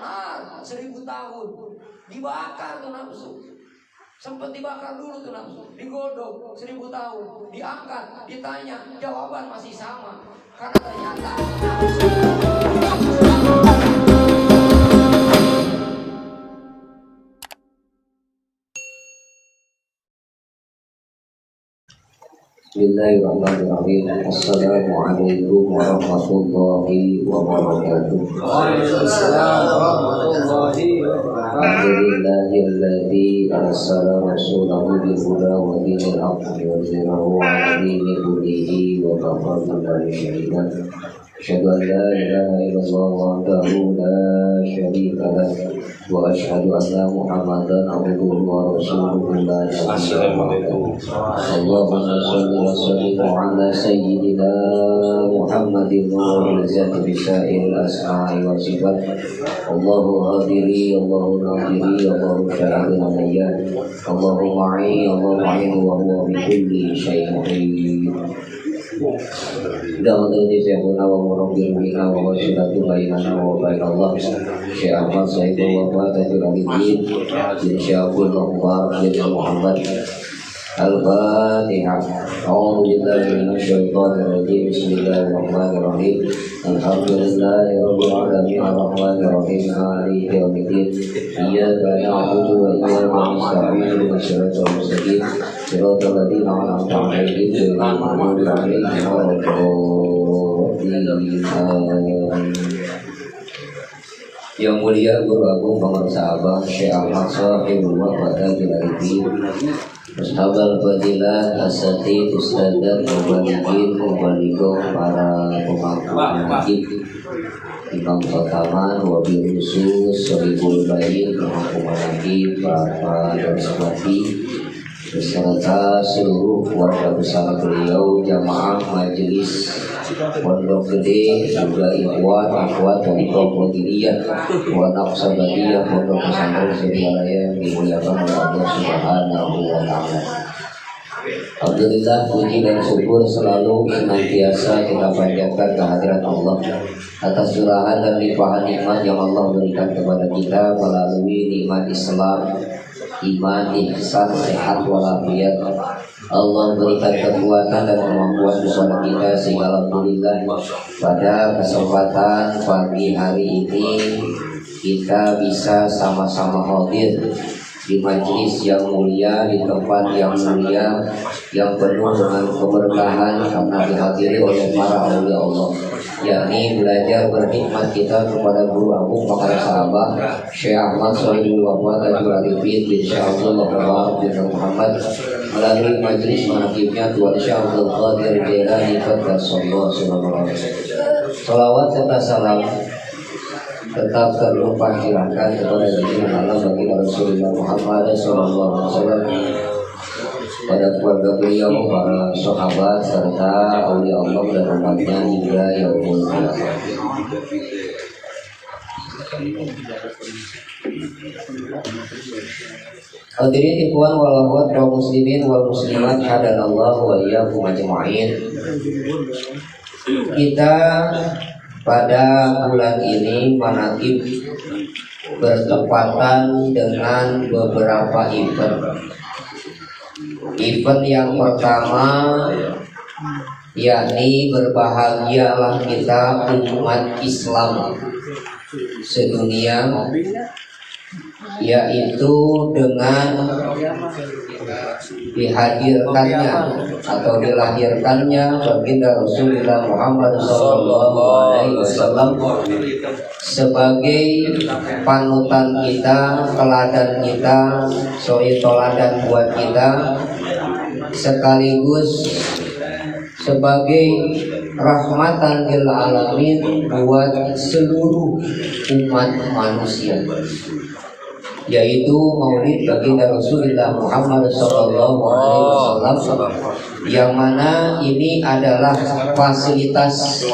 1000 tahun dibakar tuh nafsu. Sempat dibakar dulu tuh nafsu, digodok 1000 tahun, diangkat, ditanya, jawaban masih sama. Karena ternyata Bismillahirrahmanirrahim. Assalamualaikum warahmatullahi wabarakatuh. Waalaikumsalam warahmatullahi wabarakatuh. Alhamdulillahilladzi arsala rasulahu bil huda wa dinil haqqi liyudhhirahu 'ala dini kullihi wa kafa billahi shahidan. Asyhadu an la ilaha illallah wahdahu la syarika lah wa asyhadu anna Muhammadan abduhu wa rasuluhu la nabiyya ba'dahu. Allahumma shalli wa sallim ala sayyidina Muhammadin wa izzati bisairil asma'i wa sifat. Allahu hadiri, Allahu nadiri, Allahu syahidun alayya, Allahu ma'i, Allahu ma'in wa huwa bi kulli syai'in muhit. Dalam Indonesia guna wa murabbil bina wa wasilatu bainana wa bain Allah Syekh Ahmad Sayyidul Wafat Tajul Abidin bin Syahul Muhammad bin Muhammad Al-Fatihah. A'udzu billahi minasyaitonir rajim. Bismillahirrahmanirrahim. Alhamdulillahi rabbil alamin arrahmanir rahim maliki yaumiddin. Iyyaka na'budu wa iyyaka nasta'in ihdinas siratal mustaqim siratal ladzina an'amta 'alaihim ghairil maghdubi 'alaihim waladdallin. Yang mulia Guru Agung Pemirsa Abah Syekh Ahmad Sahibul Wafat Tajul Abidin, Ashabul Fadilah, Asatid, Ustadzat, Mubalikin, Mubalikum, para pemangku penyakit, Imam Khotaman, Wabil Khusus, Sohibul Bayin, pemangku penyakit, Bapak dan Sebati, beserta seluruh warga besar beliau, jamaah majelis Pondok Gede, juga ikhwan, akhwat dari Pondok Gidiyah, wa naqsabadiyah, Pondok Pesantren Sedialaya yang dimuliakan oleh Allah Subhanahu wa Ta'ala. Alhamdulillah, puji dan syukur selalu senantiasa kita panjatkan kehadirat Allah atas curahan dan limpahan nikmat yang Allah berikan kepada kita melalui nikmat Islam, iman, ihsan, sehat, walafiat. Allah berikan kekuatan dan kemampuan kepada kita sehingga alhamdulillah pada kesempatan pagi hari ini kita bisa sama-sama hadir di majelis yang mulia, di tempat yang mulia, yang penuh dengan keberkahan karena dihadiri oleh para aulia Allah, yakni belajar berhikmat kita kepada Guru Agung Pemirsa Abah Syekh Ahmad Sahibul Wafat Tajul Abidin bin Syahul bin Muhammad melalui majelis menakibnya Tuan Syekh Abdul Qadir Jailani Qaddasallahu sallallahu alaihi wasallam. Salawat serta salam tetap terlimpahkan kepada junjungan Allah bagi Rasulullah Muhammad sallallahu alaihi wasallam, pada keluarga beliau, para sahabat serta aulia Allah dan umatnya hingga yaumul qiyamah. Hadirin ikhwan wal akhwat kaum muslimin wal muslimat hadanallahu wa iyyakum ajma'in. Kita pada bulan ini manakib bertepatan dengan beberapa event. Event yang pertama yakni berbahagialah kita umat Islam sedunia, yaitu dengan dihadirkannya atau dilahirkannya baginda Rasulullah Muhammad SAW sebagai panutan kita, teladan kita, soi teladan buat kita, sekaligus sebagai rahmatan lil alamin buat seluruh umat manusia, yaitu maulid baginda Rasulullah Muhammad SAW, yang mana ini adalah fasilitas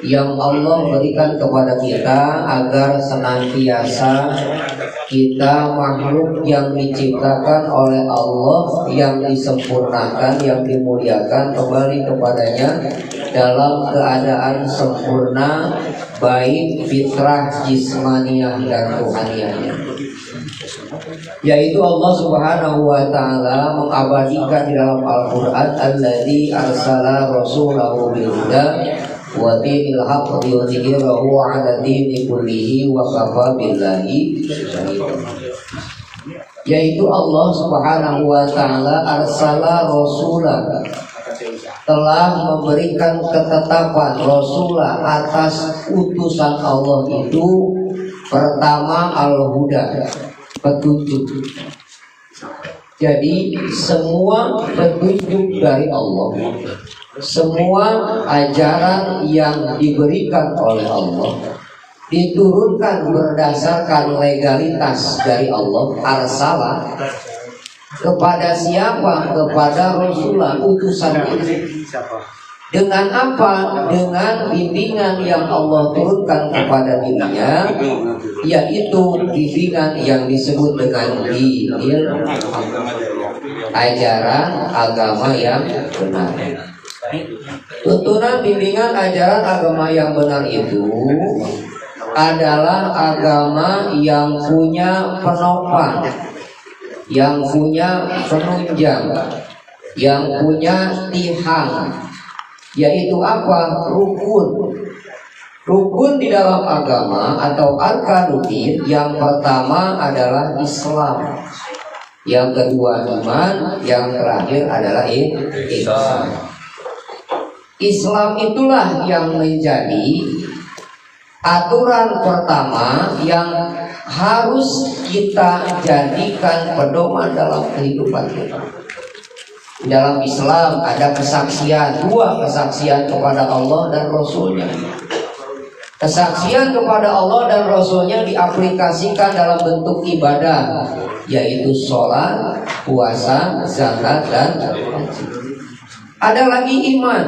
yang Allah berikan kepada kita agar senantiasa kita makhluk yang diciptakan oleh Allah, yang disempurnakan, yang dimuliakan, kembali kepadanya dalam keadaan sempurna, baik fitrah jismaniyah dan ruhaniyahnya. Yaitu Allah Subhanahu wa taala mengabadikan di dalam Al-Qur'an, alladzi arsala rasulahu bil huda wa dinil haqq liyudhhirahu 'ala dini kullihi wa kafa billahi shahida. Yaitu Allah Subhanahu wa taala arsala rasulah, telah memberikan ketetapan rasulah atas utusan Allah itu. Pertama, al-huda, petunjuk. Jadi semua petunjuk dari Allah, semua ajaran yang diberikan oleh Allah diturunkan berdasarkan legalitas dari Allah. Arsala kepada siapa? Kepada Rasulullah, utusan itu. Dengan apa? Dengan bimbingan yang Allah turunkan kepada dirinya, yaitu bimbingan yang disebut dengan dinil, ajaran agama yang benar. Tuntunan bimbingan ajaran agama yang benar itu adalah agama yang punya penopang, yang punya penunjang, yang punya tihang, yaitu apa? Rukun. Rukun di dalam agama atau arkanuddin, yang pertama adalah Islam, yang kedua iman, yang terakhir adalah ihsan. Islam itulah yang menjadi aturan pertama yang harus kita jadikan pedoman dalam kehidupan kita. Dalam Islam ada kesaksian, dua kesaksian kepada Allah dan Rasulnya. Kesaksian kepada Allah dan Rasulnya diaplikasikan dalam bentuk ibadah, yaitu sholat, puasa, zakat, dan haji. Ada lagi iman.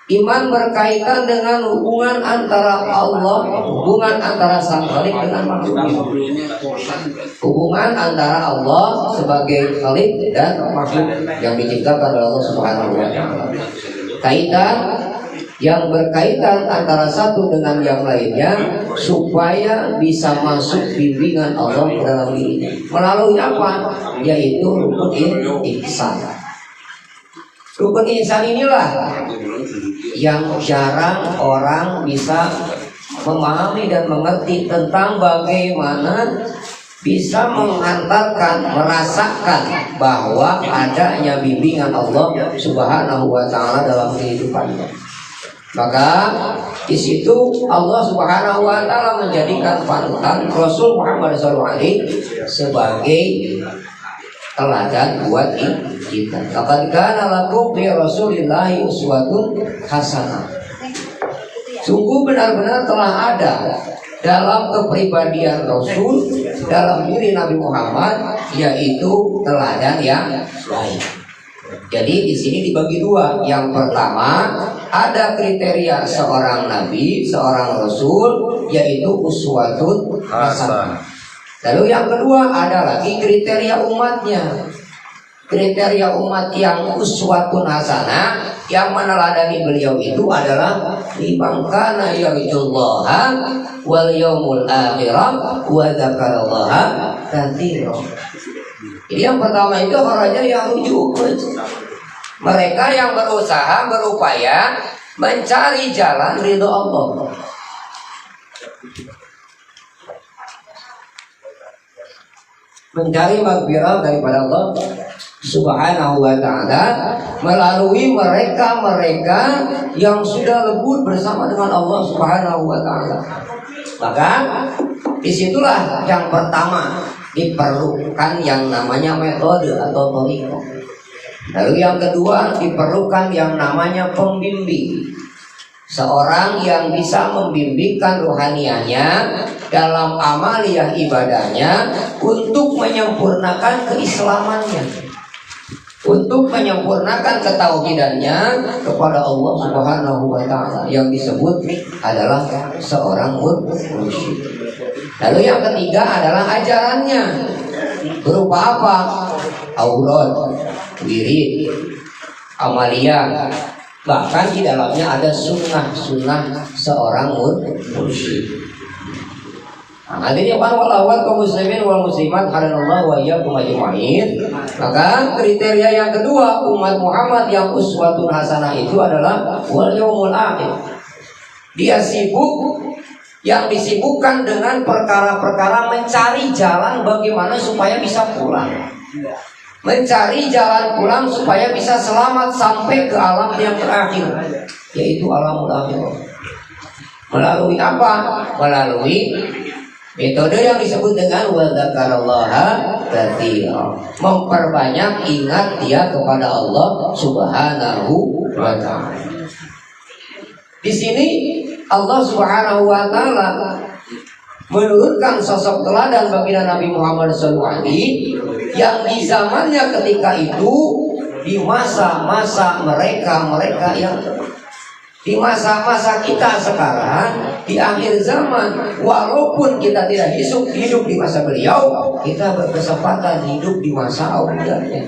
Iman berkaitan dengan hubungan antara Allah, hubungan antara sang Khalik dengan makhluknya. Hubungan antara Allah sebagai Khalik dan makhluk yang diciptakan oleh Allah Subhanahu wa taala. Kaitan yang berkaitan antara satu dengan yang lainnya supaya bisa masuk bimbingan Allah ke dalam dirinya. Melalui apa? Yaitu rukun ihsan. Rukun ihsan inilah yang jarang orang bisa memahami dan mengerti tentang bagaimana bisa mengantarkan, merasakan bahwa adanya bimbingan Allah Subhanahu wa taala dalam kehidupannya. Maka di situ Allah Subhanahu wa taala menjadikan panutan Rasul Muhammad SAW sebagai teladan buat kita. Laqad kana lakum fi Rasulillahi uswatun hasanah. Sungguh benar-benar telah ada dalam kepribadian Rasul, dalam diri Nabi Muhammad, yaitu teladan yang baik. Jadi di sini dibagi dua. Yang pertama, ada kriteria seorang nabi, seorang rasul, yaitu uswatun hasanah. Lalu yang kedua ada lagi kriteria umatnya. Kriteria umat yang uswatun hasanah, yang meneladani beliau itu adalah liman kana yarjullaha wal yaumul akhirah wa dzakarallaha katsira. Jadi yang pertama itu orangnya yang rujuk, mereka yang berusaha, berupaya mencari jalan ridho Allah. Mencari maghfirah daripada Allah Subhanahu wa ta'ala melalui mereka-mereka yang sudah lebur bersama dengan Allah Subhanahu wa ta'ala. Maka disitulah yang pertama diperlukan yang namanya metode atau thariqah. Lalu yang kedua diperlukan yang namanya pembimbing. Seorang yang bisa membimbingkan rohanianya dalam amaliyah ibadahnya untuk menyempurnakan keislamannya, untuk menyempurnakan ketauhidannya kepada Allah Subhanahu wa taala, yang disebut adalah seorang mursyid. Lalu yang ketiga adalah ajarannya. Berupa apa? Aurat, wirid, amaliyah, Bahkan di dalamnya ada sunnah-sunnah seorang mursyid. Hadirin para walawat kaum muslimin wal muslimat hadanallahu wa iyyakum ajmain. Maka kriteria yang kedua umat Muhammad yang uswatun hasanah itu adalah wal yaumul akhir. Dia sibuk, yang disibukkan dengan perkara-perkara mencari jalan bagaimana supaya bisa pulang. Mencari jalan pulang supaya bisa selamat sampai ke alam yang terakhir, yaitu alamul akhir. Melalui apa? Melalui metode yang disebut dengan wa dzakarallaha katsira. Memperbanyak ingat dia kepada Allah Subhanahu wa taala. Di sini Allah Subhanahu wa taala menurunkan sosok teladan baginda Nabi Muhammad SAW yang di zamannya ketika itu, di masa-masa mereka yang di masa-masa kita sekarang, di akhir zaman, walaupun kita tidak hidup di masa beliau, kita berkesempatan hidup di masa aulianya,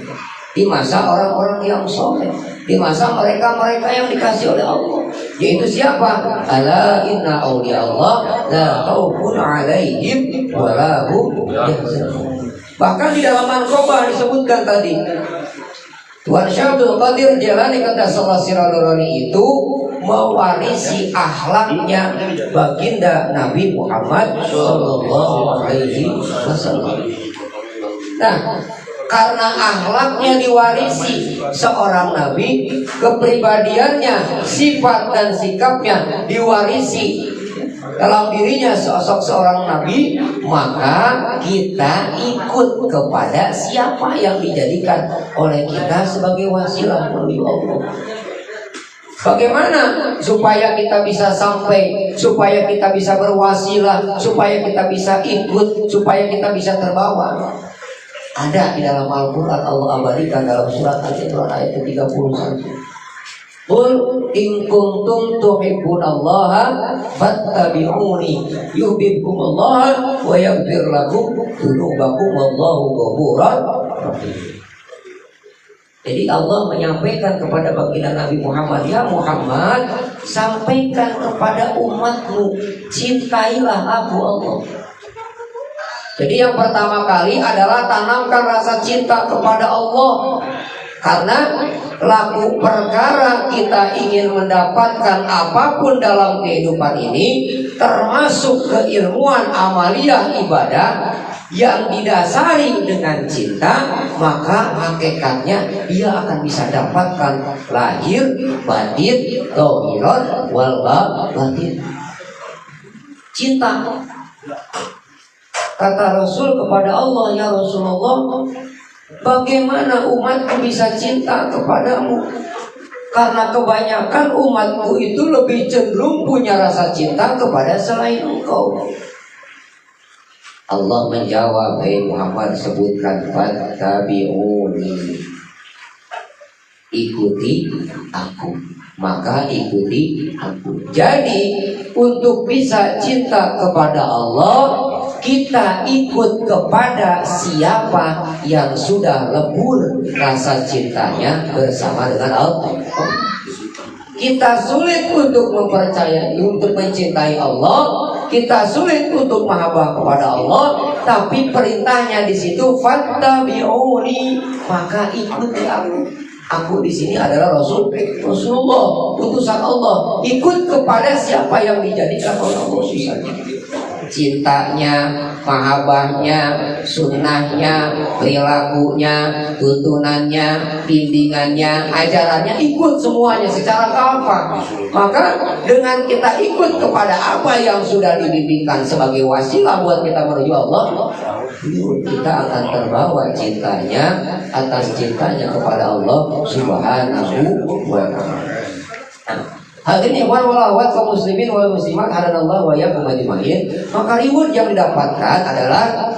di masa orang-orang yang soleh, di masa mereka-mereka yang dikasih oleh Allah. Yaitu siapa? Ala inna awliya Allah la khawfun alaihim wa la hum yahzanun. Bahkan di dalam Manqobah disebutkan tadi, Tuan Syabdul Qadir Jalani kata Sallallahu itu mewarisi akhlaknya baginda Nabi Muhammad Sallallahu Alaihi Wasallam. Nah, karena akhlaknya diwarisi seorang nabi, kepribadiannya, sifat dan sikapnya diwarisi dalam dirinya sosok seorang nabi, maka kita ikut kepada siapa yang dijadikan oleh kita sebagai wasilah menuju Allah. Bagaimana supaya kita bisa sampai, supaya kita bisa berwasilah, supaya kita bisa ikut, supaya kita bisa terbawa? Ada di dalam Al-Quran, Allah abadikan dalam surat Al-Imran ayat 31. Qul in kuntum tuhibbunallaha fattabi'uni yuhibbukumullah wa yaghfir lakum dzunubakum wallahu ghafurur rahim. Jadi Allah menyampaikan kepada baginda Nabi Muhammad, ya Muhammad, sampaikan kepada umatmu, cintailah aku Allah. Jadi yang pertama kali adalah tanamkan rasa cinta kepada Allah. Karena laku perkara kita ingin mendapatkan apapun dalam kehidupan ini, termasuk keilmuan amaliyah ibadah yang didasari dengan cinta, maka hakikatnya dia akan bisa dapatkan lahir, batin, zahirun, wal batin. Cinta. Kata Rasul kepada Allah, ya Rasulullah, bagaimana umatku bisa cinta kepadamu? Karena kebanyakan umatku itu lebih cenderung punya rasa cinta kepada selain engkau. Allah menjawab, hai Muhammad, sebutkan fattabi'uni, ikuti aku, maka ikuti aku. Jadi untuk bisa cinta kepada Allah, kita ikut kepada siapa yang sudah lebur rasa cintanya bersama dengan Allah. Kita sulit untuk mempercayai, untuk mencintai Allah. Kita sulit untuk mahabbah kepada Allah. Tapi perintahnya di situ fattabi'uni, maka ikuti aku. Aku di sini adalah Rasulullah, utusan Allah. Ikut kepada siapa yang dijadikan oleh Allah susahnya. Cintanya, mahabbahnya, sunnahnya, perilakunya, tuntunannya, bimbingannya, ajarannya, ikut semuanya secara kafah. Maka dengan kita ikut kepada apa yang sudah dibimbingkan sebagai wasilah buat kita menuju Allah, kita akan terbawa cintanya, atas cintanya kepada Allah Subhanahu wa ta'ala. Hadirin ikhwan wal akhwat kaum muslimin wal muslimat hadanallahu wa iyyakum ajmain. Maka reward yang didapatkan adalah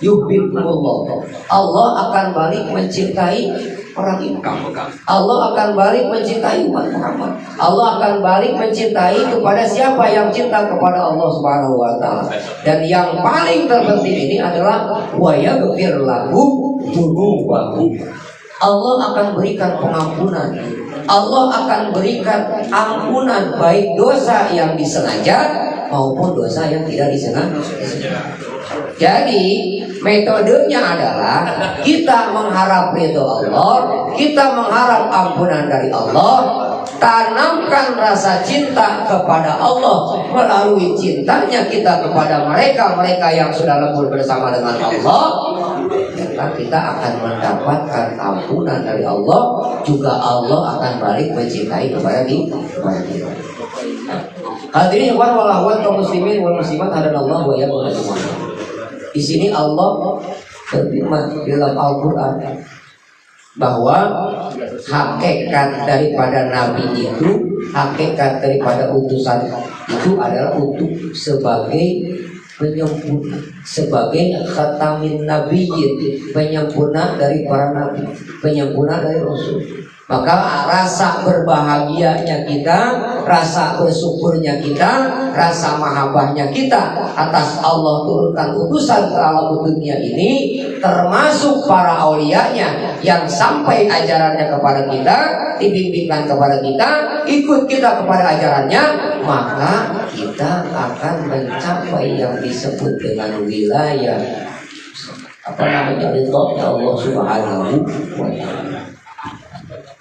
yuhibbukumullah. Allah akan balik mencintai orang itu. Allah akan balik mencintai umat Muhammad. Allah akan balik mencintai kepada siapa yang cinta kepada Allah Subhanahu wa taala. Dan yang paling terpenting ini adalah wa yaghfir lahum dzunubahum. Allah akan berikan pengampunan Allah akan berikan ampunan baik dosa yang disengaja maupun dosa yang tidak disengaja. Jadi metodenya adalah kita mengharap ridho Allah, kita mengharap ampunan dari Allah. Tanamkan rasa cinta kepada Allah melalui cintanya kita kepada mereka yang sudah lembur bersama dengan Allah. Maka kita akan mendapatkan ampunan dari Allah, juga Allah akan balik mencintai kepada kita. Hadirin ikhwan wal akhwat kaum muslimin wal muslimat hadanallahu wa iyyakum ajmain. Di sini Allah berfirman dalam Al-Qur'an bahwa hakikat daripada nabi itu, hakikat daripada utusan itu adalah untuk sebagai penyempurna, sebagai khatamin nabiyyin, penyempurna dari para nabi, penyempurna dari rasul. Maka rasa berbahagianya kita, rasa bersyukurnya kita, rasa mahabbahnya kita atas Allah turunkan utusan ke alam dunia ini, termasuk para aulianya yang sampai ajarannya kepada kita, dibimbingkan kepada kita, ikut kita kepada ajarannya, maka kita akan mencapai yang disebut dengan wilayah ridhonya Allah Subhanahu wa ta'ala.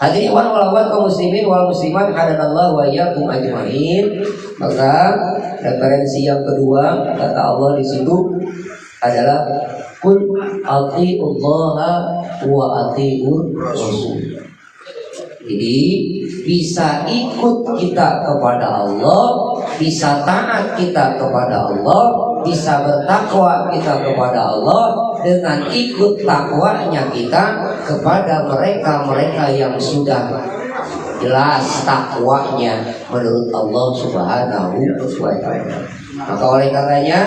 Hadirin wal akhwat kaum muslimin wal muslimat hadanallahu wa iyyakum ajmain. Maka referensi yang kedua kata Allah di situ adalah qul atiullaha wa atiur rasul. Jadi bisa ikut kita kepada Allah, bisa taat kita kepada Allah, bisa bertakwa kita kepada Allah dengan ikut takwanya kita kepada mereka yang sudah jelas takwanya menurut Allah Subhanahu wa ta'ala. Maka oleh karenanya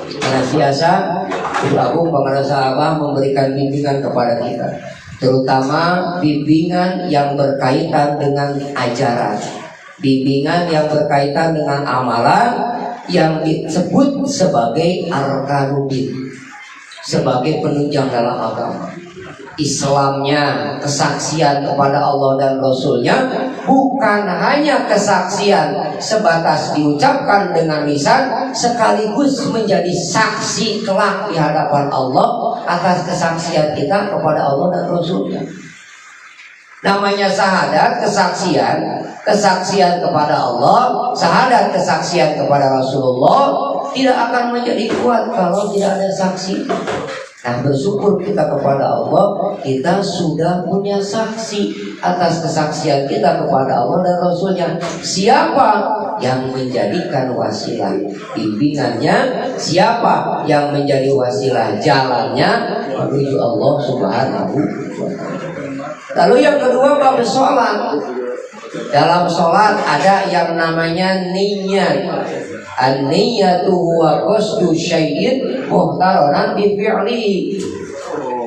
senantiasa Guru Agung Pengarang Sahabat memberikan bimbingan kepada kita, terutama bimbingan yang berkaitan dengan ajaran, bimbingan yang berkaitan dengan amalan yang disebut sebagai arkanuddin, sebagai penunjang dalam agama. Islamnya, kesaksian kepada Allah dan Rasulnya bukan hanya kesaksian sebatas diucapkan dengan lisan, sekaligus menjadi saksi kelak di hadapan Allah atas kesaksian kita kepada Allah dan Rasulnya. Namanya syahadat, kesaksian kepada Allah, syahadat kesaksian kepada Rasulullah tidak akan menjadi kuat kalau tidak ada saksi. Nah, bersyukur kita kepada Allah, kita sudah punya saksi atas kesaksian kita kepada Allah dan Rasulnya. Siapa yang menjadikan wasilah bimbingannya, siapa yang menjadi wasilah jalannya menuju Allah Subhanahu wa ta'ala. Lalu yang kedua bab sholat. Dalam sholat ada yang namanya niat. An-niyatu huwa qasdu syai'in muhtaranan bi fi'li.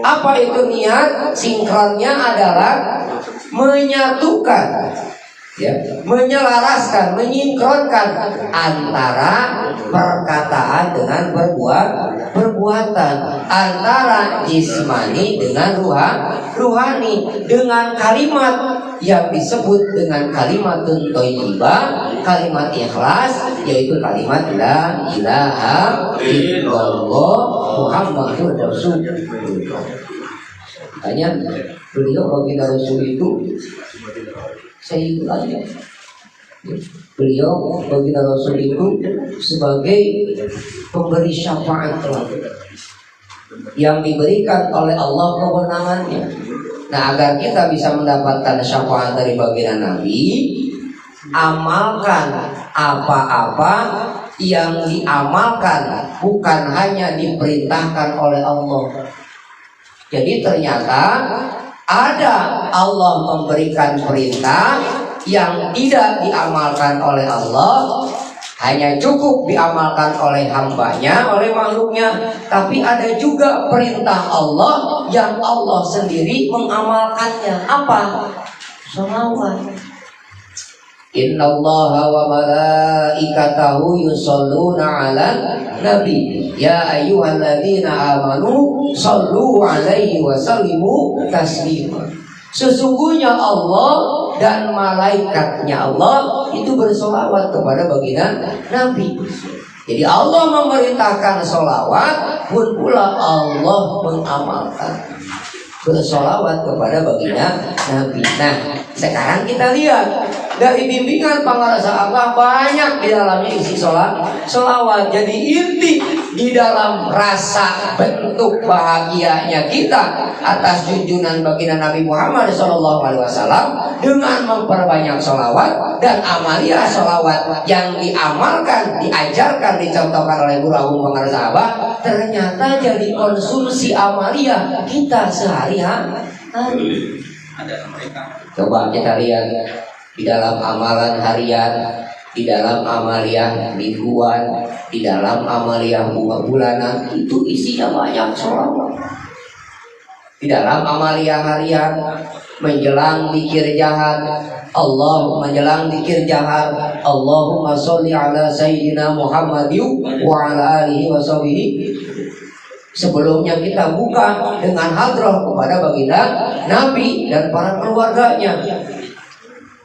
Apa itu niat? Sinkronnya adalah menyatukan, ya, menyelaraskan, menyinkronkan antara perkataan dengan perbuatan, antara jismani dengan ruhani, dengan kalimat yang disebut dengan kalimatun thayyibah, kalimat ikhlas, yaitu kalimat la ilaha illallah Muhammadur Rasulullah. Hanya beliau baginda Rasul itu Sayyidul Anbiya. Beliau baginda Rasul itu sebagai pemberi syafaat yang diberikan oleh Allah kewenangannya. Nah, agar kita bisa mendapatkan syafaat dari baginda Nabi, amalkan apa-apa yang diamalkan bukan hanya diperintahkan oleh Allah. Jadi ternyata ada Allah memberikan perintah yang tidak diamalkan oleh Allah, hanya cukup diamalkan oleh hambanya, oleh makhluknya. Tapi ada juga perintah Allah yang Allah sendiri mengamalkannya. Apa? Sholawat. Innallaha wa malaikatahu yusholluna 'alan nabi ya ayyuhalladzina amanu shollu 'alaihi wa sallimu taslima. Sesungguhnya Allah dan malaikatnya Allah itu bersolawat kepada baginda Nabi. Jadi Allah memerintahkan solawat, pun pula Allah mengamalkan bersolawat kepada baginda Nabi. Nah, sekarang kita lihat dari bimbingan para sahabat banyak di dalamnya isi solawat. Jadi inti di dalam rasa bentuk bahagianya kita atas junjungan baginda Nabi Muhammad SAW dengan memperbanyak solawat dan amalia solawat yang diamalkan, diajarkan, dicontohkan oleh guru agung para sahabat, ternyata jadi konsumsi amalia kita sehari-hari. Coba kita lihat di dalam amalan harian, di dalam amalia mingguan, di dalam amalia bulanan, itu isinya banyak sholawat. Di dalam amalia harian menjelang zikir jahat, menjelang zikir jahat, Allahumma sholli ala sayyidina Muhammad wa ala alihi wa sahbihi. Sebelumnya kita buka dengan hadrah kepada baginda Nabi dan para keluarganya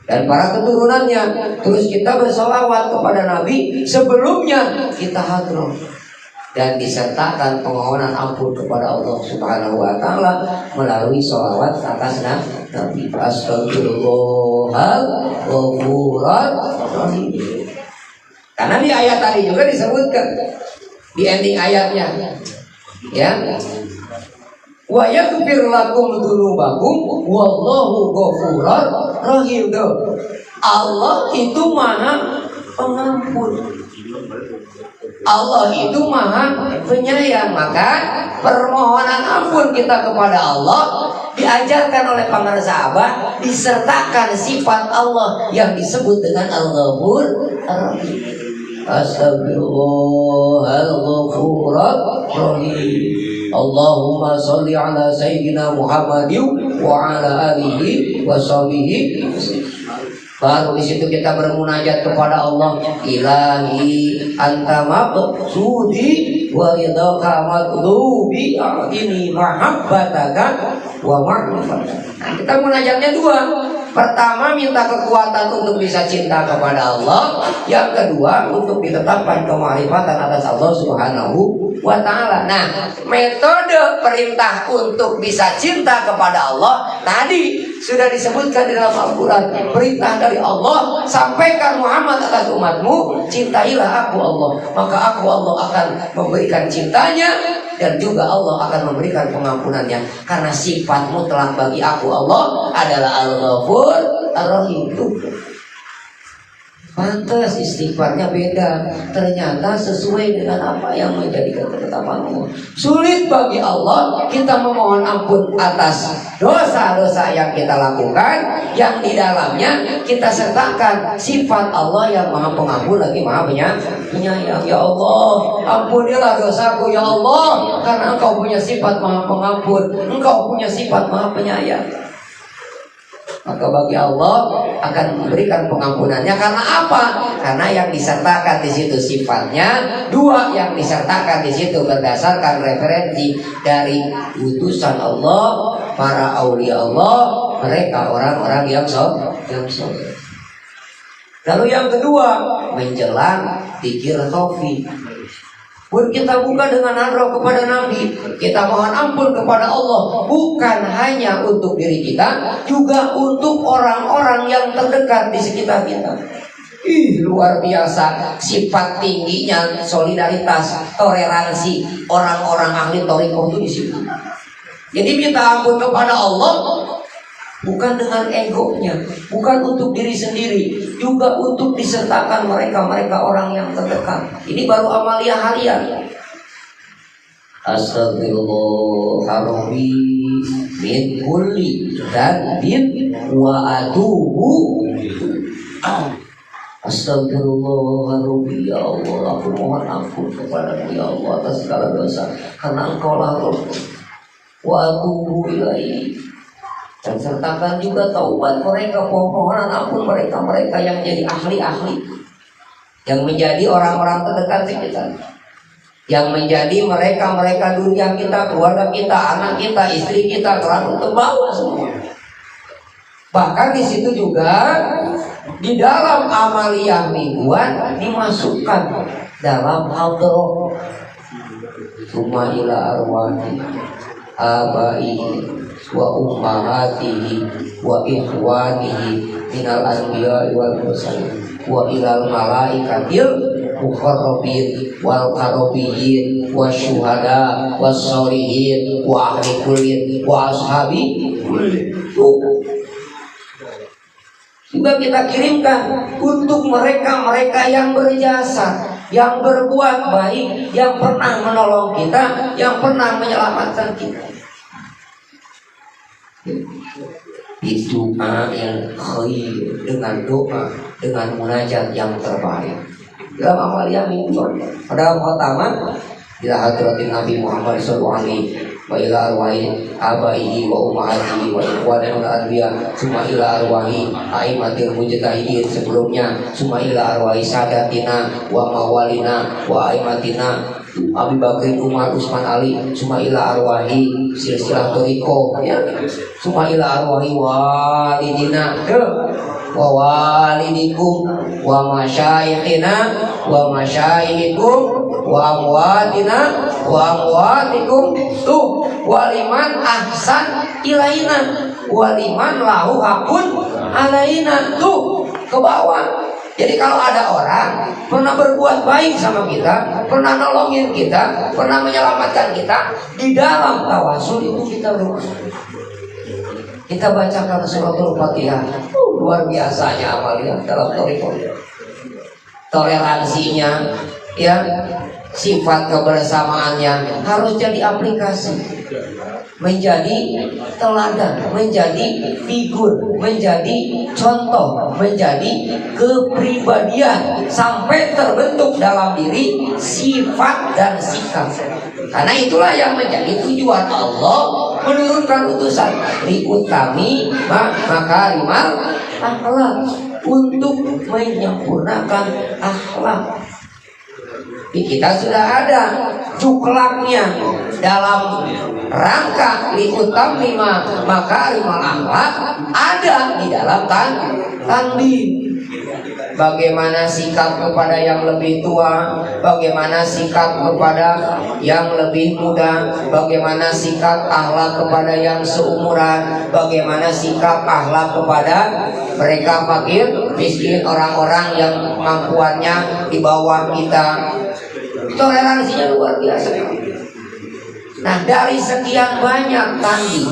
dan para keturunannya. Terus kita bersolawat kepada Nabi. Sebelumnya kita hadrah dan disertakan permohonan ampun kepada Allah Subhanahu wa Ta'ala melalui sholawat atas Nabi. Astagfirullahaladzim. Karena di ayat tadi juga disebutkan di ending ayatnya, ya, wa yaghfir lakum dzunubakum wallahu ghafurur rahim. Allah itu maha pengampun, Allah itu maha penyayang. Maka permohonan ampun kita kepada Allah diajarkan oleh para sahabat, disertakan sifat Allah yang disebut dengan Al-Ghafur Ar-Rahim. Astagfirullahaladzim. Allahumma sholli ala sayyidina Muhammad wa ala alihi wa sahbihi. Baru di situ kita bermunajat kepada Allah. Ilahi anta maqsudi wa ridaka matlubi a'tini mahabbataka wa ma'rifataka. Nah, kita munajatnya dua. Pertama, minta kekuatan untuk bisa cinta kepada Allah. Yang kedua, untuk ditetapkan kemarifatan atas Allah Subhanahu wa Ta'ala. Nah, metode perintah untuk bisa cinta kepada Allah tadi sudah disebutkan di dalam Al-Quran. Perintah dari Allah, sampaikan Muhammad atas umatmu, cintailah aku Allah, maka aku Allah akan memberikan cintanya, dan juga Allah akan memberikan pengampunannya. Karena sifat mutlak bagi aku Allah adalah Al-Ghafur Ar-Rahim. Pantas istighfarnya beda, ternyata sesuai dengan apa yang menjadi ketetapan Allah. Sulit bagi Allah kita memohon ampun atas dosa-dosa yang kita lakukan, yang di dalamnya kita sertakan sifat Allah yang maha pengampun lagi maha penyayang. Ya Allah, ampunilah dosaku ya Allah, karena Engkau punya sifat maha pengampun, Engkau punya sifat maha penyayang. Maka bagi Allah akan memberikan pengampunannya. Karena apa? Karena yang disertakan di situ sifatnya. Dua, yang disertakan di situ berdasarkan referensi dari utusan Allah, para aulia Allah, mereka orang-orang yang soleh. Lalu yang kedua, menjelang zikir taufik. Pun kita buka dengan hadrah kepada Nabi, kita mohon ampun kepada Allah, bukan hanya untuk diri kita, juga untuk orang-orang yang terdekat di sekitar kita. Luar biasa sifat tingginya solidaritas, toleransi orang-orang ahli thariqah itu di situ. Jadi minta ampun kepada Allah bukan dengan egonya, bukan untuk diri sendiri, juga untuk disertakan mereka orang yang terdekat. Ini baru amalia harian. Astagfirullahaladzim min kulli dzambin wa atubu. Astagfirullahaladzim, ya Allah, aku mohon ampun kepadamu ya Allah atas segala dosa, karena Engkau lah Rabb. Wa atubu ilaihi. Dan sertakan juga taubat mereka, permohonan ampun mereka yang menjadi ahli-ahli, yang menjadi orang-orang terdekat kita, yang menjadi mereka dunia kita, keluarga kita, anak kita, istri kita, terang untuk bawah semua. Bahkan di situ juga di dalam amaliyah mingguan dimasukkan dalam hadroh summa ila arwahi abaihi wa ummahatihi wa ikhwanihi minal anbiya wal mursalin wa ilal malaikatil muqarrabin wal qarabiyyin wasyuhada wassolihin wa ahli kullin wa ashabi juga kita kirimkan untuk mereka-mereka yang berjasa, yang berbuat baik, yang pernah menolong kita, yang pernah menyelamatkan kita. Doa yang khair, dengan doa, dengan munajat yang terbaik. Dalam amaliyah mingguan, pada pertama ila hadratin Nabi Muhammad SAW wa ila arwahi abaihi wa ummahatihi wa ikhwanil anbiya summa ila arwahi aimatil mujtahidin sebelumnya summa ila arwahi sadatina wa mawalina wa aimatina Abi Bakri Umar Utsman Ali summa ila arwahi silsilah thariqah ya summa ila arwahi walidina wa walidikum wa masyayikhina wa masyayikhikum wa amwatina wa amwatikum tuh waliman ahsan ilaina waliman lahu hakun alaina tuh ke bawah. Jadi kalau ada orang pernah berbuat baik sama kita, pernah nolongin kita, pernah menyelamatkan kita, di dalam tawasul itu kita berdoa. Kita bacakan suratul Fatihah. Luar biasanya amalnya dalam thariqah. Toleransinya, ya, sifat kebersamaannya harus jadi aplikasi, menjadi teladan, menjadi figur, menjadi contoh, menjadi kepribadian sampai terbentuk dalam diri sifat dan sikap. Karena itulah yang menjadi tujuan Allah menurunkan utusan liutami makarimal akhlak, untuk menyempurnakan akhlak. Kita sudah ada cuklaknya dalam rangka liutammi makarimal akhlak, ada di dalam tanbih. Bagaimana sikap kepada yang lebih tua, bagaimana sikap kepada yang lebih muda, bagaimana sikap akhlak kepada yang seumuran, bagaimana sikap akhlak kepada mereka fakir, miskin, orang-orang yang kemampuannya di bawah kita. Toleransinya luar biasa. Nah, dari sekian banyak tanding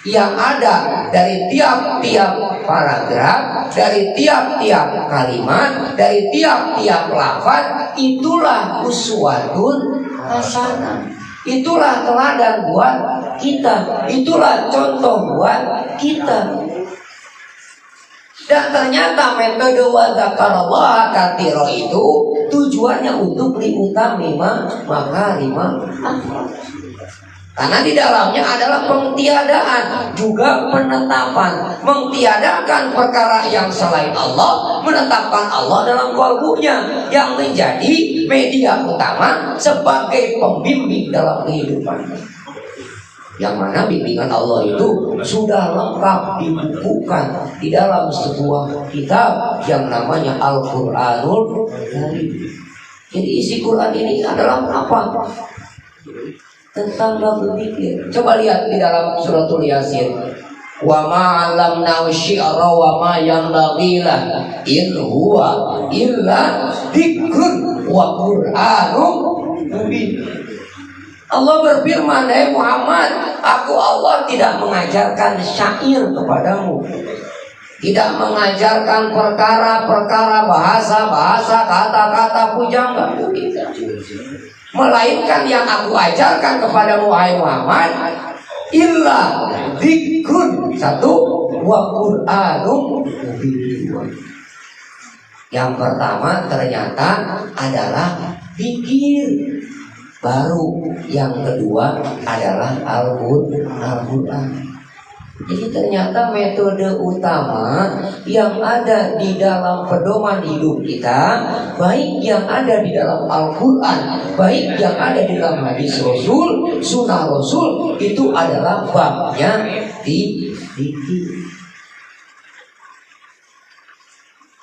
yang ada dari tiap-tiap paragraf, dari tiap-tiap kalimat, dari tiap-tiap lafaz, itulah uswatun hasanah. Itulah teladan buat kita, itulah contoh buat kita. Dan ternyata metode wa dzakarallaha katsira itu tujuannya untuk liutami makarimah akhlak. Karena di dalamnya adalah pengtiadaan, juga penetapan, mengtiadakan perkara yang selain Allah, menetapkan Allah dalam kalbunya yang menjadi media utama sebagai pembimbing dalam kehidupan. Yang mana bimbingan Allah itu sudah lengkap dibukukan di dalam sebuah kitab yang namanya Al-Quranul Karim. Jadi isi Quran ini adalah apa? Tentang bab zikir. Coba lihat di dalam suratul Yasin. Wa ma 'allamnahu syi'ra wa ma yanbaghi lahu in huwa illa dzikrun wa qur'anun mubin. Allah berfirman, "Hai Muhammad, aku Allah tidak mengajarkan syair kepadamu, tidak mengajarkan perkara-perkara bahasa-bahasa, kata-kata pujangga, melainkan yang aku ajarkan kepadamu, hai Muhammad, illa dzikrun, satu, wa qur'anun mubin." Yang pertama ternyata adalah zikir. Baru yang kedua adalah Al-Quran. Jadi ternyata metode utama yang ada di dalam pedoman hidup kita, baik yang ada di dalam Al-Quran, baik yang ada di dalam hadis Rasul, sunnah Rasul, itu adalah babnya di.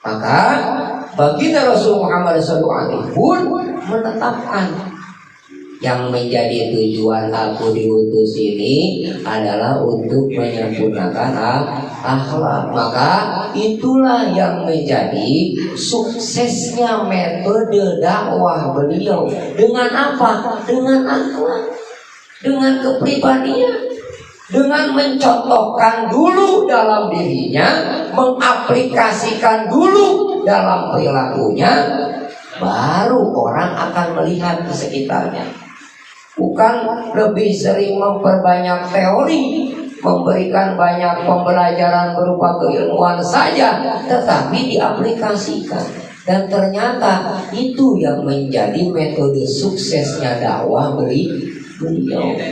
Maka baginda Rasul Muhammad SAW pun menetapkan yang menjadi tujuan aku diutus ini adalah untuk menyempurnakan akhlak. Maka itulah yang menjadi suksesnya metode dakwah beliau. Dengan apa? Dengan akhlak, dengan kepribadian, dengan mencontohkan dulu dalam dirinya, mengaplikasikan dulu dalam perilakunya, baru orang akan melihat di sekitarnya. Bukan lebih sering memperbanyak teori, memberikan banyak pembelajaran berupa keilmuan saja, tetapi diaplikasikan. Dan ternyata itu yang menjadi metode suksesnya dakwah beliau.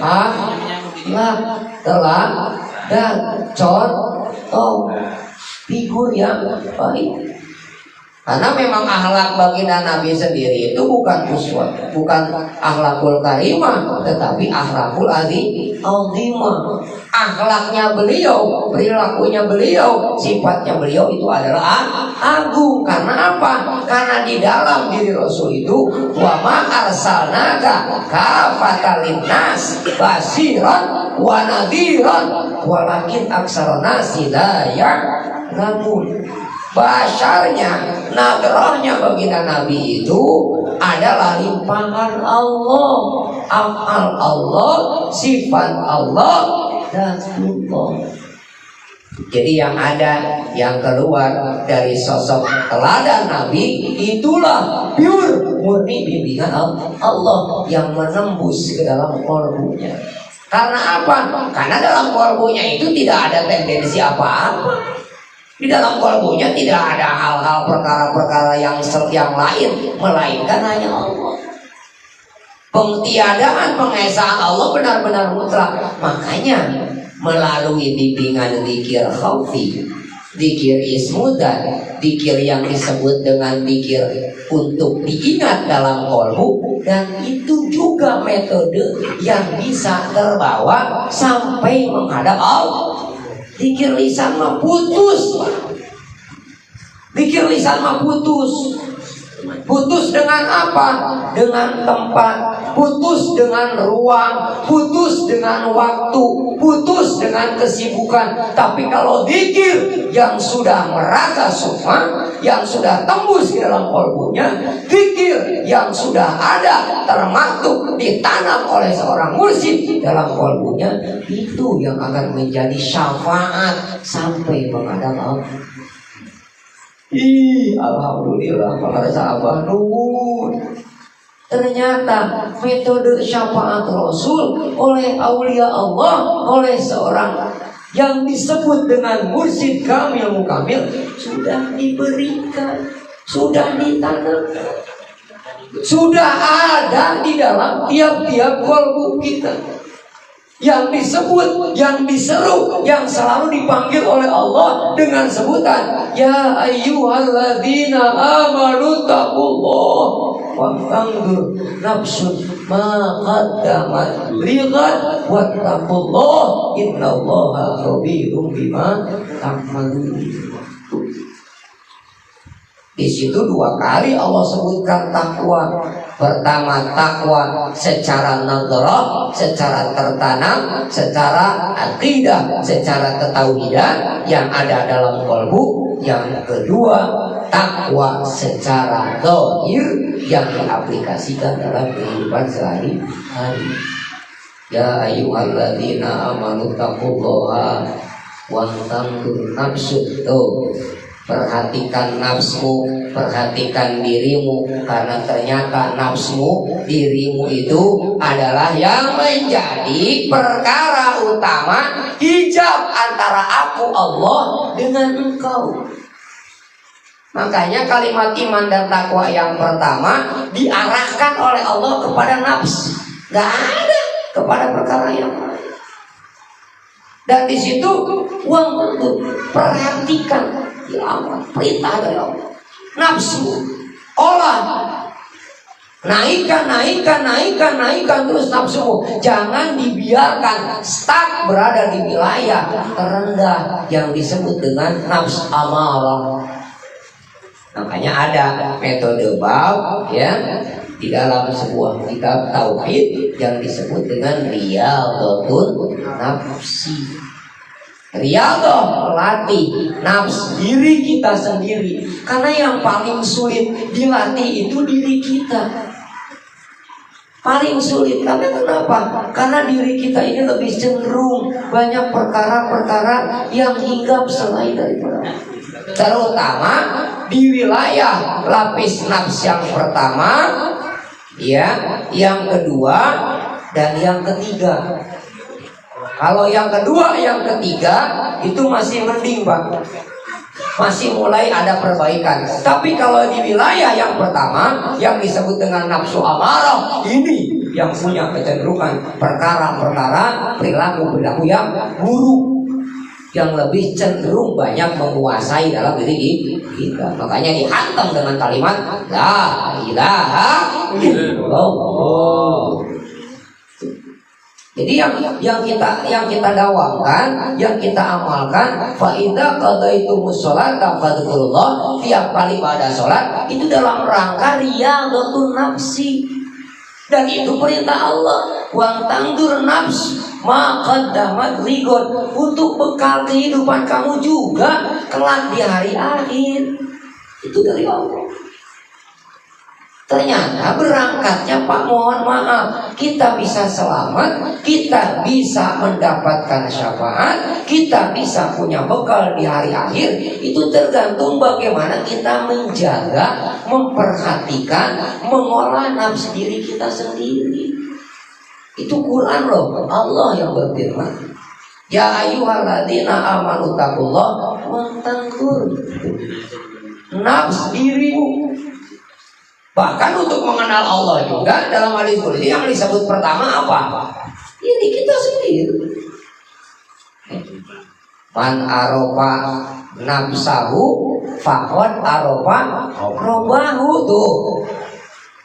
Akhlak telah dan contoh figur yang baik. Karena memang akhlak baginda Nabi sendiri itu bukan uswah, bukan akhlakul karimah, tetapi akhlakul azimah. Akhlaknya beliau, perilakunya beliau, sifatnya beliau itu adalah agung. Karena apa? Karena di dalam diri Rasul itu wa ma arsalnaka kafatan linnas basiran wa nadhiran walakin aktsarun nasi la ya'lamun. Basyarnya, nadrahnya baginda Nabi itu adalah limpahan Allah, afal Allah, sifat Allah, dan Allah. Jadi yang ada, yang keluar dari sosok teladan Nabi, itulah pure murni bimbingan Allah yang menembus ke dalam qalbunya. Karena apa? Karena dalam qalbunya itu tidak ada tendensi apa-apa. Di dalam kalbunya tidak ada hal-hal perkara-perkara yang lain, melainkan hanya Allah. Pengtiadaan, pengesaan Allah benar-benar mutlak. Makanya melalui bimbingan dzikir khaufi, dzikir ismudan, dzikir yang disebut dengan dzikir untuk diingat dalam qalbu, dan itu juga metode yang bisa terbawa sampai menghadap Allah. Dzikir lisan mah putus. Dzikir lisan mah putus. Putus dengan apa? Dengan tempat, putus dengan ruang, putus dengan waktu, putus dengan kesibukan. Tapi kalau dzikir yang sudah merata semua, yang sudah tembus di dalam qalbunya, dzikir yang sudah ada, termaktub, ditanam oleh seorang mursyid dalam qalbunya, itu yang akan menjadi syafaat sampai menghadap Allah. Alhamdulillah para sahabat nuwun. Ternyata metode syafaat Rasul oleh aulia Allah, oleh seorang yang disebut dengan mursyid kamil mukamil, sudah diberikan, sudah ditanamkan, sudah ada di dalam tiap-tiap qalbu kita. Yang disebut, yang diseru, yang selalu dipanggil oleh Allah dengan sebutan ya ayyuhalladzina amanu taqullah wa tanzur nafsun ma qaddamat lighad wa taqullah innallaha khabirum bima ta'malun. Di situ dua kali Allah sebutkan takwa. Pertama takwa secara nadrah, secara tertanam, secara akidah, secara ketauhidan yang ada dalam qalbu. Yang kedua takwa secara zahir yang diaplikasikan dalam kehidupan sehari-hari. Ya ayyuhalladzina amanu taqullaha wa tanzur nafsun. Perhatikan nafsu, perhatikan dirimu, karena ternyata nafsu, dirimu itu adalah yang menjadi perkara utama hijab antara aku Allah dengan engkau. Makanya kalimat iman dan takwa yang pertama diarahkan oleh Allah kepada nafsu, gak ada kepada perkara yang lain. Dan di situ uang untuk perhatikan perintah dari Allah. Nafsu, olah, naikkan terus nafsumu. Jangan dibiarkan stuck berada di wilayah terendah yang disebut dengan nafsu amarah. Makanya ada metode bab ya di dalam sebuah kitab tauhid yang disebut dengan riyadhatun nafsi. Riyadhah, melatih nafs diri kita sendiri. Karena yang paling sulit dilatih itu diri kita. Paling sulit, karena kenapa? Karena diri kita ini lebih cenderung banyak perkara-perkara yang hinggap selain daripada, terutama di wilayah lapis nafs yang pertama, ya, yang kedua, dan yang ketiga. Kalau yang kedua, yang ketiga itu masih mending, Pak. Masih mulai ada perbaikan. Tapi kalau di wilayah yang pertama yang disebut dengan nafsu amarah, ini yang punya kecenderungan perkara-perkara perilaku yang buruk, yang lebih cenderung banyak menguasai dalam diri kita. Makanya dihantam dengan kalimat la ilaha illallah. Jadi yang kita dakwahkan, yang kita amalkan, fa idza qadaitumus sholata fadhkurullah, tiap kali pada sholat itu dalam rangka riyadhatun nafsi. Dan itu perintah Allah, wa tangdur nafs ma qaddamat ligon, untuk bekal kehidupan kamu juga kelak di hari akhir. Itu dari Allah. Ternyata berangkatnya, Pak, mohon maaf, kita bisa selamat, kita bisa mendapatkan syafaat, kita bisa punya bekal di hari akhir. Itu tergantung bagaimana kita menjaga, memperhatikan, mengolah nafsu diri kita sendiri. Itu Quran loh, Allah yang berfirman, ya ayyuhalladzina amanu taqullaha wa tanzur nafs dirimu. Bahkan untuk mengenal Allah juga dalam hadis qudsi yang disebut pertama apa? Ini kita sendiri. Man arofa nafsahu faqad arofa robahu, tuh.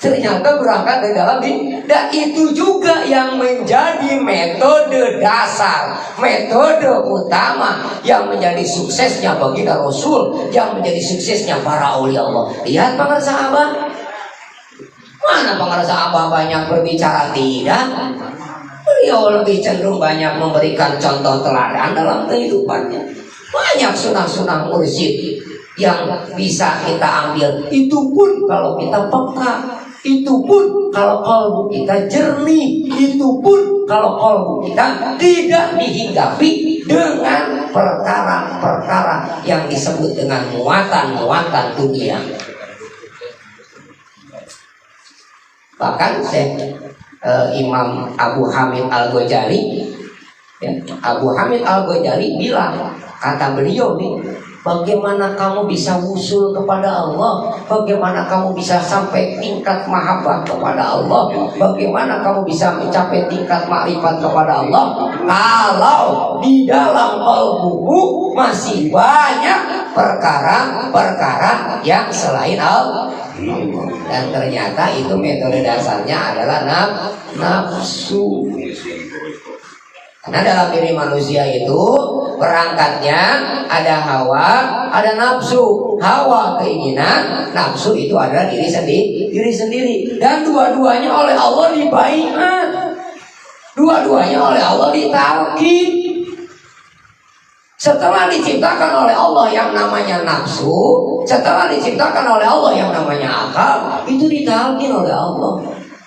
Ternyata berangkat dari dalam diri. Dan itu juga yang menjadi metode dasar, metode utama yang menjadi suksesnya bagi Rasul, yang menjadi suksesnya para aulia Allah. Lihat para sahabat. Mana para sahabat banyak berbicara? Tidak. Beliau lebih cenderung banyak memberikan contoh teladan dalam kehidupannya. Banyak sunah-sunah mursyid yang bisa kita ambil. Itu pun kalau kita peka, itu pun kalau kalbu kita jernih, itu pun kalau kalbu kita tidak dihinggapi dengan perkara-perkara yang disebut dengan muatan-muatan dunia. Bahkan Imam Abu Hamid Al-Ghazali, ya, Abu Hamid Al-Ghazali bilang, kata beliau nih, bagaimana kamu bisa wusul kepada Allah? Bagaimana kamu bisa sampai tingkat mahabbah kepada Allah? Bagaimana kamu bisa mencapai tingkat makrifat kepada Allah kalau di dalam qalbumu masih banyak perkara-perkara yang selain Allah? Dan ternyata itu metode dasarnya adalah nafsu. Karena dalam diri manusia itu berangkatnya ada hawa, ada nafsu. Hawa keinginan, nafsu itu adalah diri sendiri. Dan dua-duanya oleh Allah dibaiat. Dua-duanya oleh Allah ditalqin. Setelah diciptakan oleh Allah yang namanya nafsu, setelah diciptakan oleh Allah yang namanya akal, itu ditalqin oleh Allah,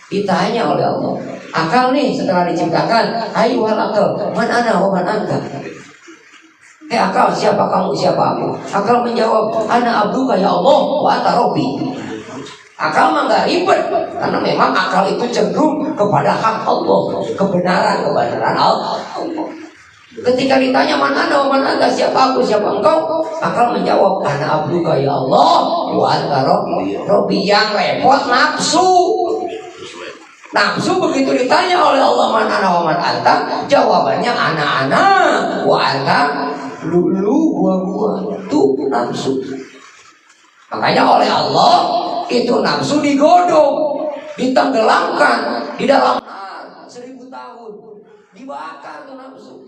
ditanya oleh Allah. Akal nih setelah diciptakan, ayyuhal akal, man ana wa man anta. Akal, siapa kamu, siapa aku? Akal menjawab, ana abduka ya Allah wa anta rabbi. Akal mah gak ribet, karena memang akal itu cenderung kepada hak Allah, kebenaran Allah. Ketika ditanya mana anda, siapa aku, siapa engkau, akal menjawab, ana abduka ya Allah wa anta rabbi. Yang repot nafsu. Nafsu begitu ditanya oleh Allah mana wa man anta, jawabannya ana wa anta lu gua. Itu nafsu. Makanya oleh Allah itu nafsu digodok, ditenggelamkan di dalam 1000 tahun, dibakar tuh nafsu.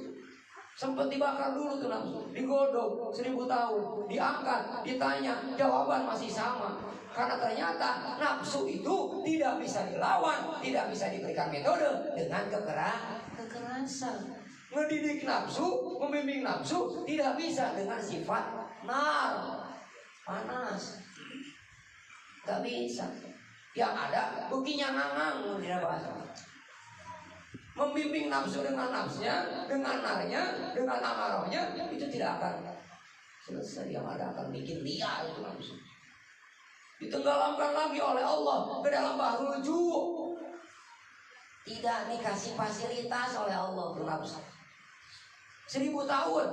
Sempat dibakar dulu tuh nafsu, digodok 1000 tahun, diangkat, ditanya, jawaban masih sama. Karena ternyata nafsu itu tidak bisa dilawan, tidak bisa diberikan metode dengan kekerasan. Ngedidik nafsu, membimbing nafsu tidak bisa dengan sifat nar, panas. Gak bisa. Yang ada bukinya ngangang tidak bahasa. Membimbing nafsu dengan nafsnya, dengan narnya, dengan amarohnya, itu tidak akan selesai. Yang ada akan bikin liar itu nafsu. Ditenggelamkan lagi oleh Allah ke dalam bahrul ju'. Tidak dikasih fasilitas oleh Allah itu nafsu. 1000 tahun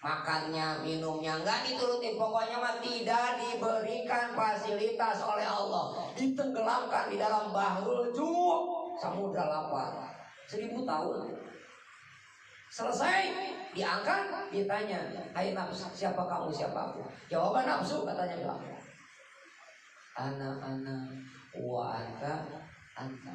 makannya, minumnya nggak dituruti, pokoknya mah tidak diberikan fasilitas oleh Allah. Ditenggelamkan di dalam bahrul ju', samudra lapar. 1000 tahun. Selesai, diangkat, ditanya, hai nafsu, siapa kamu, siapa aku? Jawaban nafsu katanya bilang, ana wa anta.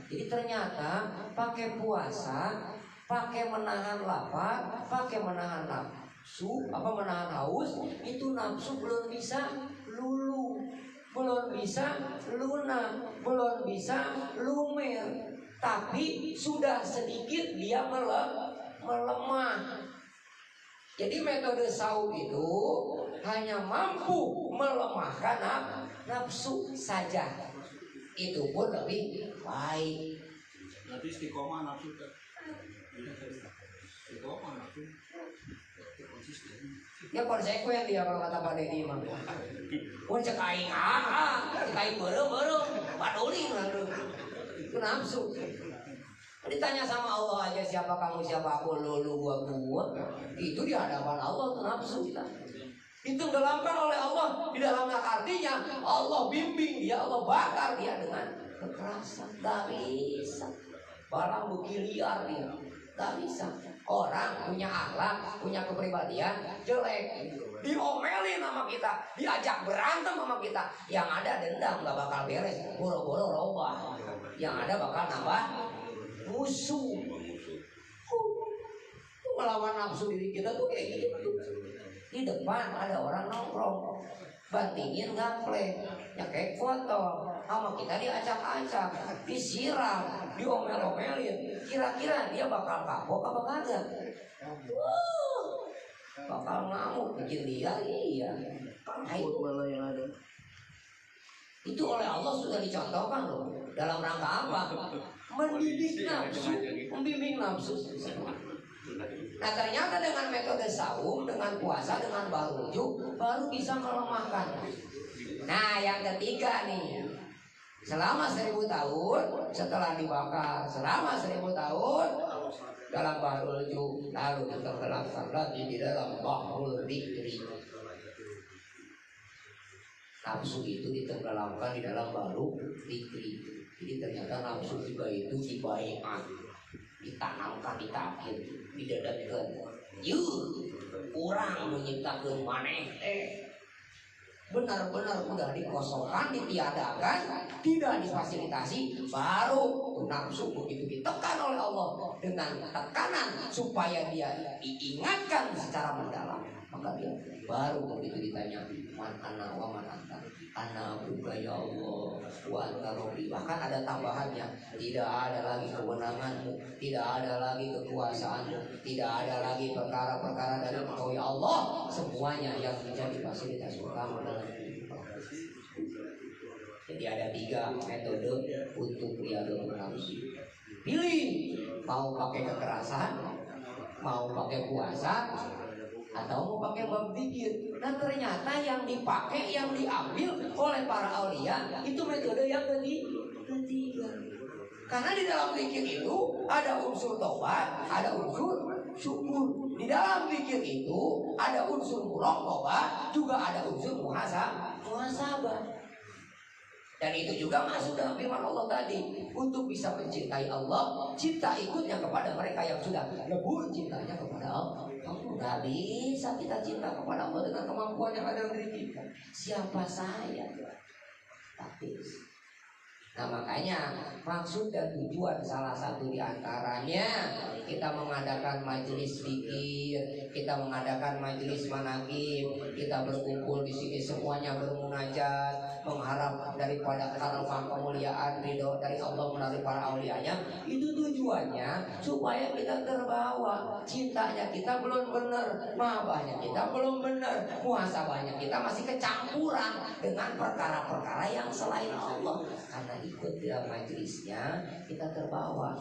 Jadi ternyata pakai puasa, pakai menahan lapar, pakai menahan nafsu, menahan haus, itu nafsu belum bisa lulu, belum bisa lunak, belum bisa lumer. Tapi sudah sedikit dia melemah. Jadi metode saum itu hanya mampu melemahkan nafsu saja. Itu pun lebih baik. Nanti istiqomah nafsu kan. Istiqomah nafsu. Konsisten. Ya konsekuen dia kalau kata Pak Deddy mah. Pun cek aing cek aing beureum, paduli itu nafsu. Ditanya sama Allah aja, siapa kamu, siapa aku, lu gua. Itu di hadapan Allah itu nafsu kita. Ditenggelamkan oleh Allah di dalamnya, artinya Allah bimbing dia, Allah bakar dia dengan kekerasan. Gak bisa. Barang bukti liar dia. Gak bisa. Orang punya akhlak, punya kepribadian jelek, diomelin sama kita, diajak berantem sama kita, yang ada dendam gak bakal beres, boro-boro robah, yang ada bakal nambah musuh. Melawan nafsu diri kita tuh kayak gitu. Di depan ada orang nongkrong, bantingin gaple, nyekek foto, sama kita diacak-acak, disiram, diomel-omelin. Kira-kira dia bakal kapok apa kagak? Bakal ngamuk, bikin dia, iya. Malah yang ada. Itu oleh Allah sudah dicontohkan loh. Dalam rangka apa? Mendidik nafsu, membimbing nafsu. Nah ternyata dengan metode saum, dengan puasa, dengan baruju, baru bisa melemahkan. Nah yang ketiga nih, selama 1000 tahun setelah dibakar, selama 1000 tahun dalam baruju, lalu ditenggelamkan lagi di dalam bahrul dzikri. Nafsu itu ditenggelamkan di dalam baru dzikri. Jadi ternyata nafsu juga itu dibaikan, ditanamkan, ditakir, didadatkan. Kurang menciptakan maneh benar-benar udah dikosongkan, ditiadakan, tidak difasilitasi, baru nafsu begitu ditekan oleh Allah dengan tekanan supaya dia diingatkan secara mendalam, maka dia baru begitu ditanya, man ana wa man anta, ana buka ya Allah wa anta rabbi. Bahkan ada tambahannya, tidak ada lagi kewenanganmu, tidak ada lagi kekuasaanmu, tidak ada lagi perkara-perkara dari engkau ya Allah, semuanya yang menjadi fasilitas utama dalam kehidupan. Jadi ada 3 metode untuk riyadhatul nafsi. Pilih, mau pakai kekerasan, mau pakai puasa, atau mau pakai bab zikir. Nah ternyata yang dipakai, yang diambil oleh para aulia itu metode yang ketiga. Karena di dalam zikir itu ada unsur taubat, ada unsur syukur. Di dalam zikir itu ada unsur muraqabah, juga ada unsur muhasabah. Dan itu juga masuk dalam firman Allah tadi, untuk bisa mencintai Allah, cinta ikutnya kepada mereka yang sudah lebur cintanya kepada Allah. Gak bisa kita cinta kepada Allah dengan kemampuan yang ada dalam diri kita. Siapa saya? Tapi Nah makanya maksud dan tujuan salah satu diantaranya kita mengadakan majelis zikir, kita mengadakan majelis manaqib, kita berkumpul di sini semuanya bermunajat, mengharap daripada karomah kemuliaan ridho dari Allah melalui para aulianya. Itu tujuannya supaya kita terbawa, cintanya kita belum benar, mahabbahnya kita belum benar, muhasabahnya kita masih kecampuran dengan perkara-perkara yang selain Allah. Karena ikut dalam majelisnya kita terbawa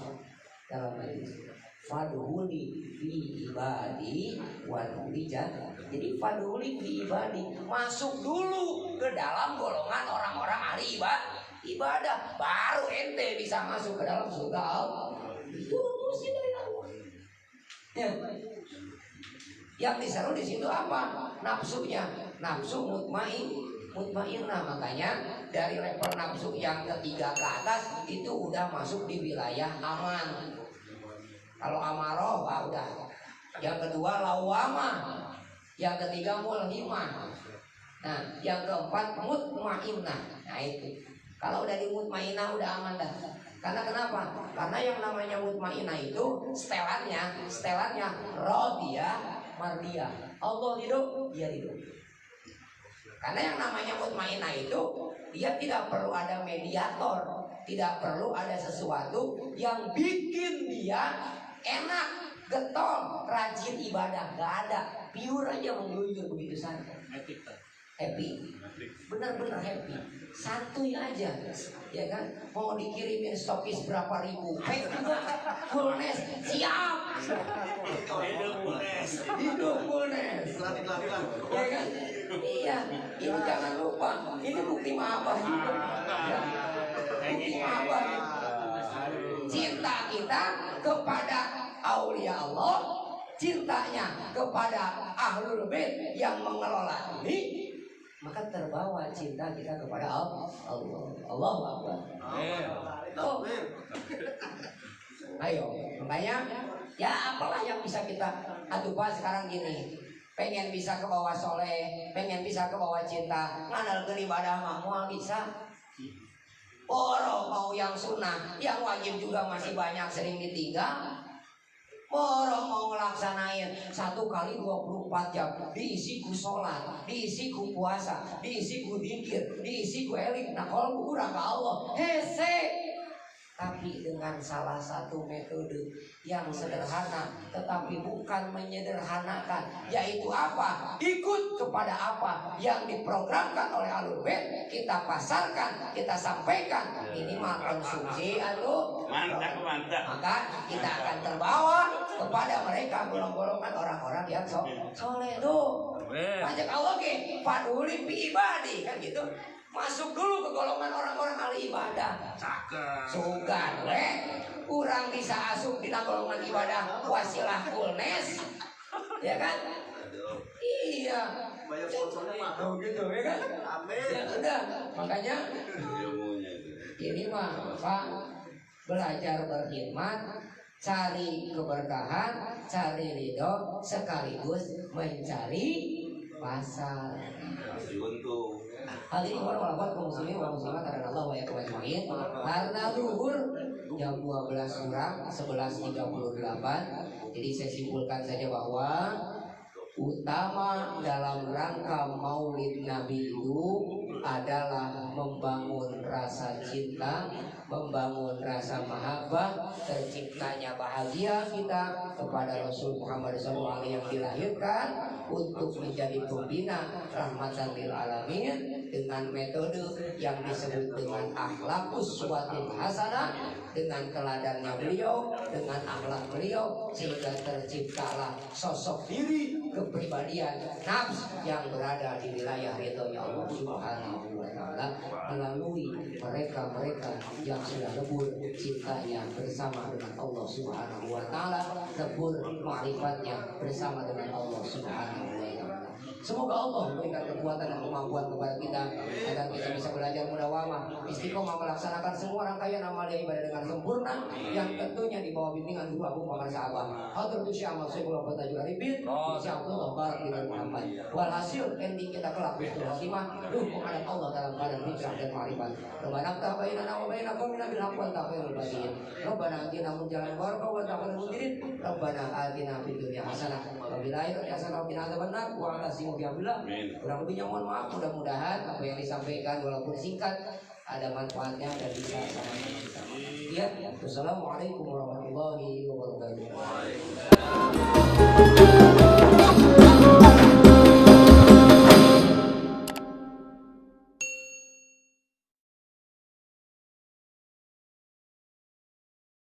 dalam majelis. Fadhuli fi ibadi wadhuli jannah. Jadi fadhuli fi ibadi, masuk dulu ke dalam golongan orang-orang ahli ibadah, baru ente bisa masuk ke dalam surga Allah. Itu mesti dari Allah. Ya. Yang diseru di situ apa? Nafsunya, nafsu mutmainnah. Makanya dari level nafsu yang ketiga ke atas itu udah masuk di wilayah aman. Kalau amaroh udah. Yang kedua lawamah. Yang ketiga mulhimah. Nah, yang keempat mutmainnah. Nah itu. Kalau udah di mutmainnah udah aman dah. Karena kenapa? Karena yang namanya mutmainnah itu setelannya radiyah mardiyah. Allah hidup, dia hidup. Karena yang namanya mutmainnah itu dia tidak perlu ada mediator, tidak perlu ada sesuatu yang bikin dia enak, getol, rajin ibadah, gak ada. Pure aja mengeluyur begitu saja. Happy, benar-benar happy. Santuy aja, ya kan? Mau dikirimin stokis berapa ribu, juga fullness, siap. Hidup fullness, ya kan? Iya, ini jangan lupa. Ini bukti mahabbah juga. Bukti mahabbah. Cinta kita kepada aulia Allah, cintanya kepada ahlul bait yang mengelola ini, maka terbawa cinta kita kepada Allah. Allahu Akbar. Ayo, makanya ya apalah yang bisa kita aduh sekarang gini. Pengen bisa ke bawah soleh, pengen bisa ke bawah cinta, ngandalkeun ibadah mah moal bisa. Poro mau yang sunnah, yang wajib juga masih banyak sering ditinggal. Poro mau ngelaksanain 1 kali 24 jam, diisi ku sholat, diisi ku puasa, diisi ku dzikir, diisi ku eling. Nah kalau kurang ke Allah, hese. Tapi dengan salah satu metode yang sederhana tetapi bukan menyederhanakan, yaitu apa? Ikut kepada apa yang diprogramkan oleh Ahlul Bait, kita pasarkan, kita sampaikan. Minimal konsumsi atau mantap. Maka kita akan terbawa kepada mereka golongan orang-orang yang soleh tuh. Banyak Allah ke paduli bi ibadi kan gitu. Masuk dulu ke golongan orang-orang ahli ibadah. Sugan kurang bisa asup di golongan ibadah wasilah fullness. Ya kan? Iya. Banyak sponsornya mah. Gitu ya kan? Amin. Ya udah, makanya ini mah Pak, belajar berkhidmat, cari keberkahan, cari ridho, sekaligus mencari pasar. Untung. Hadirin warahmatullahi muslimin wa muslimat Allah wa yakum ajmain. Karena zuhur jam 12 kurang 11.38. Jadi saya simpulkan saja bahwa utama dalam rangka Maulid Nabi itu adalah membangun rasa cinta, membangun rasa mahabbah, terciptanya bahagia kita kepada Rasul Muhammad SAW yang dilahirkan untuk menjadi pembina rahmatan lil alamin dengan metode yang disebut dengan akhlaqus uswatul hasanah, dengan teladannya beliau, dengan akhlak beliau, sehingga terciptalah sosok diri kepribadian nafs yang berada di wilayah ridhonya Allah Subhanahu wa taala melalui mereka-mereka yang sudah lebur cintanya bersama dengan Allah Subhanahu wa taala, lebur ma'rifatnya bersama dengan Allah Subhanahu wa taala. Semoga Allah memberikan kekuatan dan kemampuan kepada kita agar kita bisa belajar mudawamah istiqomah melaksanakan semua rangkaian amal ibadah dengan sempurna, yang tentunya di bawah bimbingan guru agung para sahabat. Hatur Syekh Ahmad Syaikh Muhammad Tajul Arifin, insyaallah tabarak dengan Muhammad. Walhasil ending kita kelak husnul khotimah, menghadap Allah dalam keadaan hijrah dan ma'rifat. Rabbana aftah bainana wa baina qaumina bil haqqi wa taqwal batin. Rabbana atina min jalan barakah wa taqabbal mudirin. Rabbana atina fid dunya hasanah wa fil akhirati hasanah wa qina adzabannar. Wa atasimu bihamdillah. Kurang lebihnya mohon maaf, mudah-mudahan apa yang disampaikan walaupun singkat ada manfaatnya dan bisa sama-sama kita. Ya, wassalamualaikum warahmatullahi wabarakatuh.